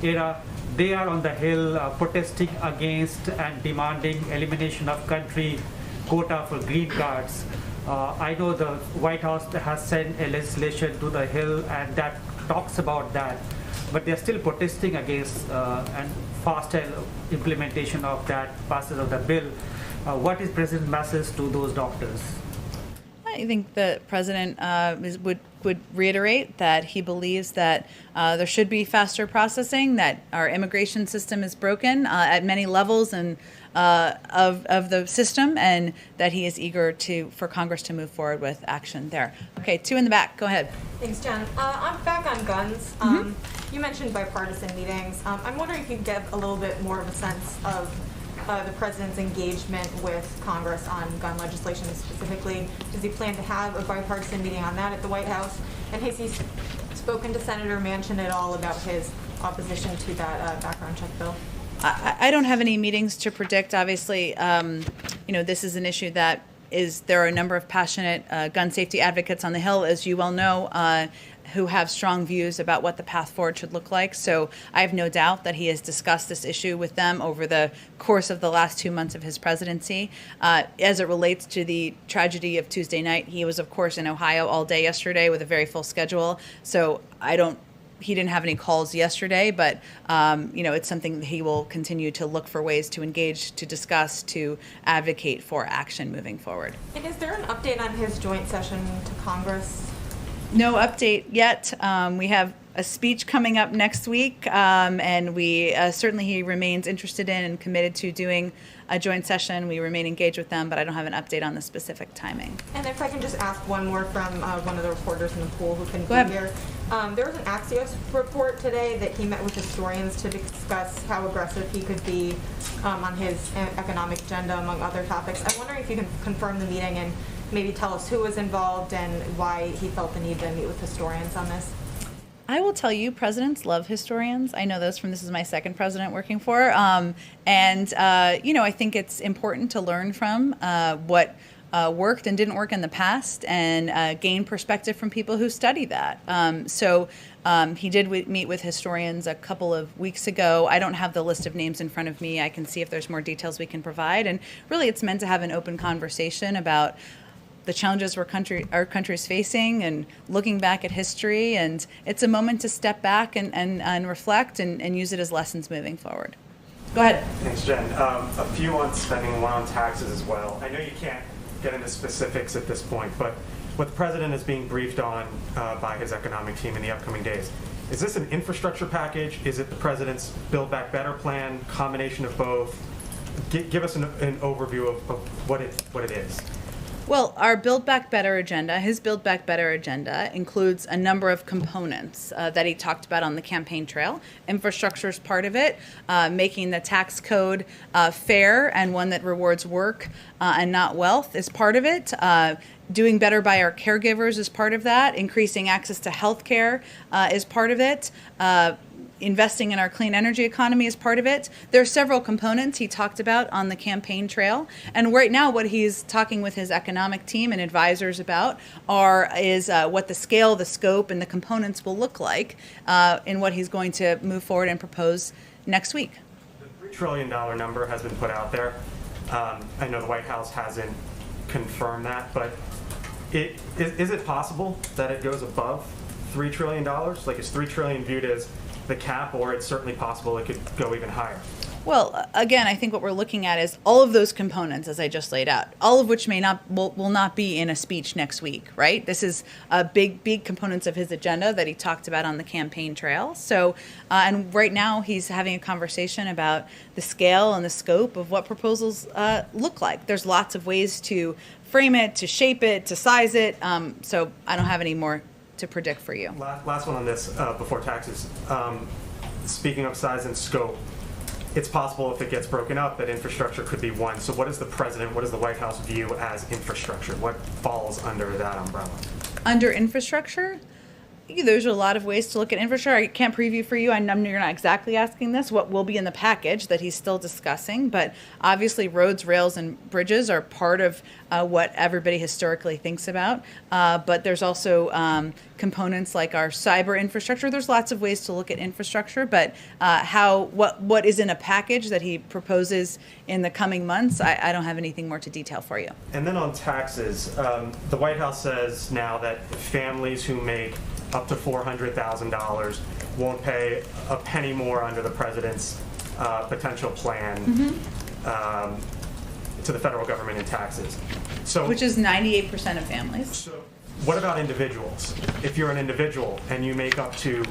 era, they are on the Hill protesting against and demanding elimination of country quota for green cards. I know the White House has sent a legislation to the Hill and that talks about that, but they're still protesting against and faster implementation of that passage of the bill. What is President's message to those doctors?
I think the president would reiterate that he believes that there should be faster processing, that our immigration system is broken at many levels and of the system, and that he is eager for Congress to move forward with action there. Okay, two in the back. Go ahead.
Thanks, Jen. I'm back on guns. You mentioned bipartisan meetings. I'm wondering if you could give a little bit more of a sense of the president's engagement with Congress on gun legislation specifically. Does he plan to have a bipartisan meeting on that at the White House? And has he spoken to Senator Manchin at all about his opposition to that background check bill?
I don't have any meetings to predict. Obviously, this is an issue that there are a number of passionate gun safety advocates on the Hill, as you well know, who have strong views about what the path forward should look like. So I have no doubt that he has discussed this issue with them over the course of the last 2 months of his presidency. As it relates to the tragedy of Tuesday night, he was, of course, in Ohio all day yesterday with a very full schedule. So he didn't have any calls yesterday, but it's something that he will continue to look for ways to engage, to discuss, to advocate for action moving forward.
And is there an update on his joint session to Congress?
No update yet. We have a speech coming up next week, and we certainly he remains interested in and committed to doing a joint session. We remain engaged with them, but I don't have an update on the specific timing.
And if I can just ask one more from one of the reporters in the pool who couldn't be here. There was an Axios report today that he met with historians to discuss how aggressive he could be on his economic agenda, among other topics. I'm wondering if you can confirm the meeting and maybe tell us who was involved and why he felt the need to meet with historians on this.
I will tell you, presidents love historians. I know this is my second president working for. I think it's important to learn from what worked and didn't work in the past, and gain perspective from people who study that. He did meet with historians a couple of weeks ago. I don't have the list of names in front of me. I can see if there's more details we can provide. And really, it's meant to have an open conversation about the challenges our country is facing, and looking back at history. And it's a moment to step back and reflect and use it as lessons moving forward. Go ahead.
Thanks, Jen. A few on spending, one on taxes as well. I know you can't get into specifics at this point, but what the president is being briefed on by his economic team in the upcoming days, is this an infrastructure package? Is it the president's Build Back Better plan, combination of both? Give us an overview of what it is.
Well, our Build Back Better agenda, his Build Back Better agenda, includes a number of components that he talked about on the campaign trail. Infrastructure is part of it, making the tax code fair and one that rewards work and not wealth is part of it. Doing better by our caregivers is part of that. Increasing access to health care is part of it. Investing in our clean energy economy is part of it. There are several components he talked about on the campaign trail. And right now what he's talking with his economic team and advisors about is what the scale, the scope, and the components will look like in what he's going to move forward and propose next week.
The $3 trillion number has been put out there. I know the White House hasn't confirmed that, but is it possible that it goes above $3 trillion? Like, is $3 trillion viewed as the cap, or it's certainly possible it could go even higher?
Well, again, I think what we're looking at is all of those components, as I just laid out, all of which will not be in a speech next week, right? This is big components of his agenda that he talked about on the campaign trail. So, and right now he's having a conversation about the scale and the scope of what proposals look like. There's lots of ways to frame it, to shape it, to size it. So I don't have any more to predict for you.
Last one on this before taxes. Speaking of size and scope, it's possible if it gets broken up that infrastructure could be one. So what does the president, what does the White House view as infrastructure? What falls under that umbrella?
Under infrastructure? There's a lot of ways to look at infrastructure. I can't preview for you. I know you're not exactly asking this, what will be in the package that he's still discussing. But obviously roads, rails, and bridges are part of what everybody historically thinks about. But there's also components like our cyber infrastructure. There's lots of ways to look at infrastructure. But what is in a package that he proposes in the coming months, I don't have anything more to detail for you.
And then on taxes, the White House says now that families who make up to $400,000 won't pay a penny more under the president's potential plan to the federal government in taxes. So,
which is 98% of families.
So what about individuals? If you're an individual and you make up to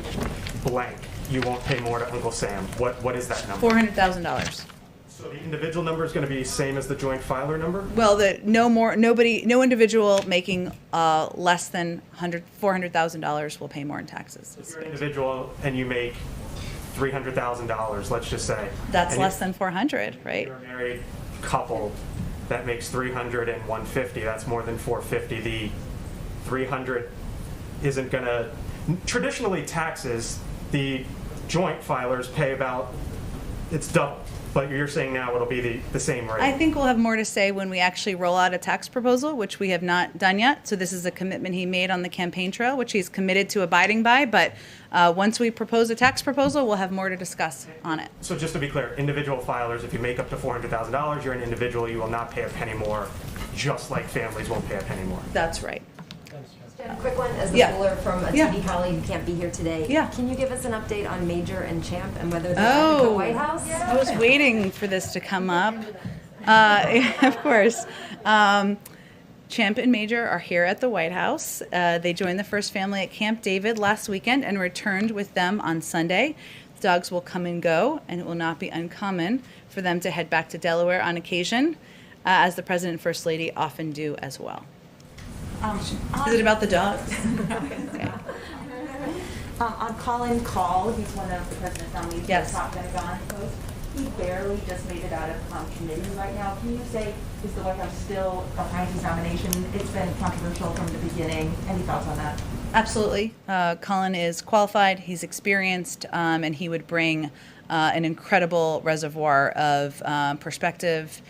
blank, you won't pay more to Uncle Sam. What is that number?
$400,000.
So the individual number is going to be the same as the joint filer number?
Well, no individual making less than $400,000 will pay more in taxes.
If you're an individual and you make $300,000, let's just say.
That's less than 400, right?
You're a married couple that makes 300 and 150. That's more than 450. The 300 isn't going to. Traditionally, taxes, the joint filers pay about, it's double. But you're saying now it'll be the same rate.
I think we'll have more to say when we actually roll out a tax proposal, which we have not done yet. So this is a commitment he made on the campaign trail, which he's committed to abiding by. But once we propose a tax proposal, we'll have more to discuss on it.
So just to be clear, individual filers, if you make up to $400,000, you're an individual, you will not pay a penny more, just like families won't pay a penny more.
That's right.
Jen, a quick one, as the Boulder from a TV colleague who can't be here today.
Yeah.
Can you give us an update on Major and Champ and whether they're at the White House?
I was waiting for this to come up. Of course. Champ and Major are here at the White House. They joined the first family at Camp David last weekend and returned with them on Sunday. The dogs will come and go, and it will not be uncommon for them to head back to Delaware on occasion, as the President and First Lady often do as well. Is it about the dogs? Okay.
On Colin Call, he's one of the president's nominees for the top Pentagon post. He barely just made it out of committee right now. Can you say, is the White House still behind his nomination? It's been controversial from the beginning. Any thoughts on that?
Absolutely. Colin is qualified, he's experienced, and he would bring an incredible reservoir of perspective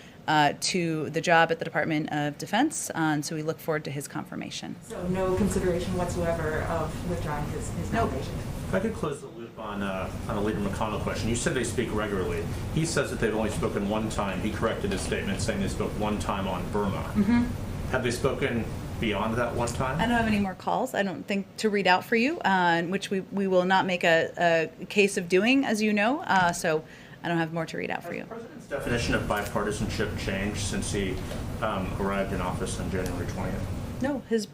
to the job at the Department of Defense, and so we look forward to his confirmation.
So no consideration whatsoever of withdrawing his nomination?
If I could close the loop on a Leader McConnell question. You said they speak regularly. He says that they've only spoken one time. He corrected his statement saying they spoke one time on Burma.
Mm-hmm.
Have they spoken beyond that one time?
I don't have any more calls, I don't think, to read out for you, which we will not make a case of doing, as you know, so I don't have more to read out for you.
Has the President's definition of bipartisanship changed since he arrived in office on January 20th?
No, his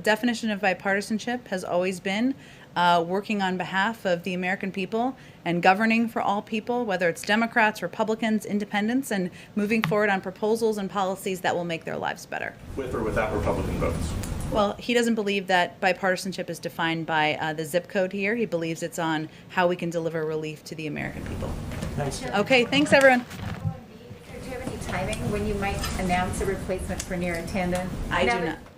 definition of bipartisanship has always been working on behalf of the American people and governing for all people, whether it's Democrats, Republicans, independents, and moving forward on proposals and policies that will make their lives better.
With or without Republican votes?
Well, he doesn't believe that bipartisanship is defined by the zip code here. He believes it's on how we can deliver relief to the American people.
Thanks.
Okay, thanks everyone.
Do you have any timing when you might announce a replacement for Neera Tanden?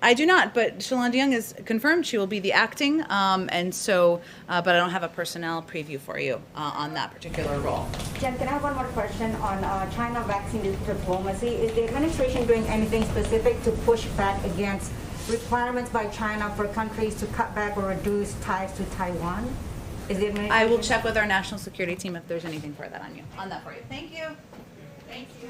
I do not, but Shalonda Young is confirmed she will be the acting, and so, but I don't have a personnel preview for you on that particular role.
Jen, can I have one more question on China vaccine diplomacy? Is the administration doing anything specific to push back against requirements by China for countries to cut back or reduce ties to Taiwan? Is the administration...
I will check with our national security team if there's anything for that on that for you. Thank you. Thank you.